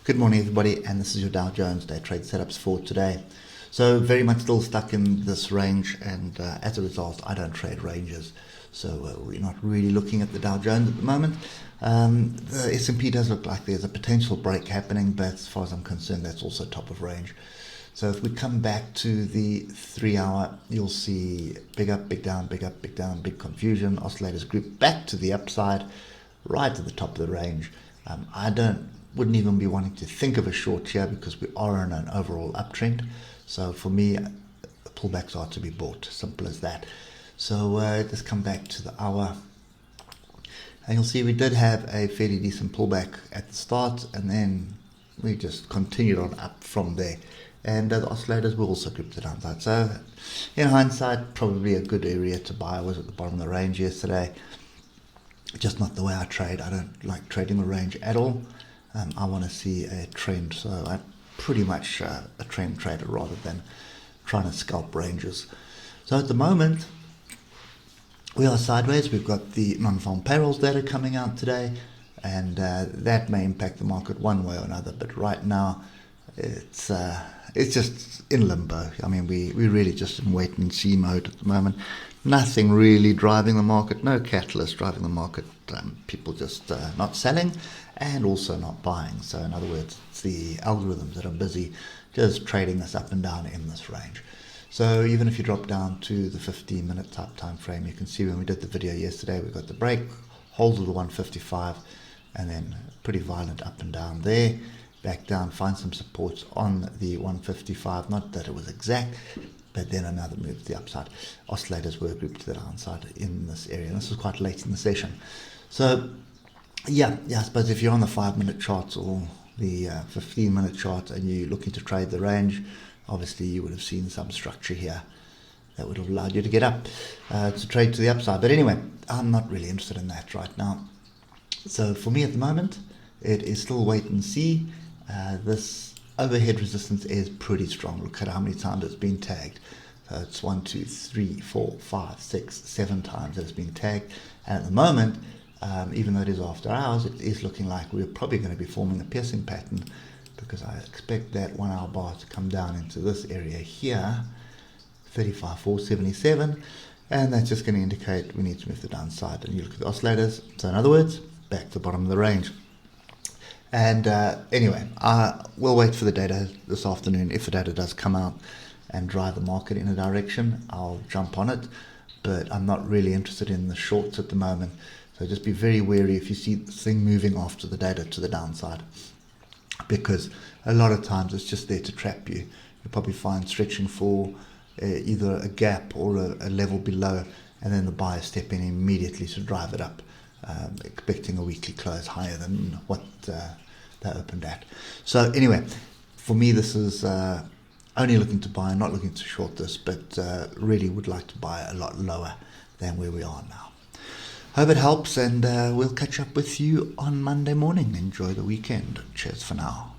Good morning, everybody, and this is your Dow Jones Day Trade Setups for today. So very much still stuck in this range, and as a result, I don't trade ranges. So we're not really looking at the Dow Jones at the moment. The S&P does look like there's a potential break happening, but as far as I'm concerned, that's also top of range. So if we come back to the 3 hour, you'll see big up, big down, big up, big down, big confusion. Oscillators group back to the upside, right at the top of the range. Wouldn't even be wanting to think of a short here because we are in an overall uptrend. So for me, the pullbacks are to be bought. Simple as that. So let's come back to the hour. And you'll see we did have a fairly decent pullback at the start, and then we just continued on up from there. And the oscillators were also grouped to the downside. So in hindsight, probably a good area to buy was at the bottom of the range yesterday. Just not the way I trade. I don't like trading the range at all. I want to see a trend, so I'm pretty much a trend trader rather than trying to scalp ranges. So at the moment, we are sideways. We've got the non-farm payrolls data coming out today, and that may impact the market one way or another. But right now, it's just in limbo. I mean, we're really just in wait and see mode at the moment. Nothing really driving the market, no catalyst driving the market. People just not selling and also not buying. So in other words, it's the algorithms that are busy just trading us up and down in this range. So even if you drop down to the 15-minute type time frame, you can see when we did the video yesterday, we got the break, hold of the 155, and then pretty violent up and down there. Back down, find some supports on the 155, not that it was exact, but then another move to the upside. Oscillators were grouped to the downside in this area, and this was quite late in the session. So yeah, I suppose if you're on the 5-minute chart or the 15-minute chart and you're looking to trade the range, obviously you would have seen some structure here that would have allowed you to get up to trade to the upside. But anyway, I'm not really interested in that right now. So for me at the moment, it is still wait and see. This overhead resistance is pretty strong. Look at how many times it's been tagged. So it's 1, 2, 3, 4, 5, 6, 7 times that it's been tagged. And at the moment, even though it is after hours, it is looking like we're probably going to be forming a piercing pattern, because I expect that 1 hour bar to come down into this area here, 35,477, and that's just going to indicate we need to move to the downside. And you look at the oscillators, so in other words, back to the bottom of the range. And anyway, we'll wait for the data this afternoon. If the data does come out and drive the market in a direction, I'll jump on it, but I'm not really interested in the shorts at the moment. So just be very wary if you see this thing moving after the data to the downside, because a lot of times it's just there to trap you. You'll probably find stretching for either a gap or a level below, and then the buyers step in immediately to drive it up, expecting a weekly close higher than what they opened at. So anyway, for me, this is only looking to buy, not looking to short this, but really would like to buy a lot lower than where we are now. Hope it helps, and we'll catch up with you on Monday morning. Enjoy the weekend. Cheers for now.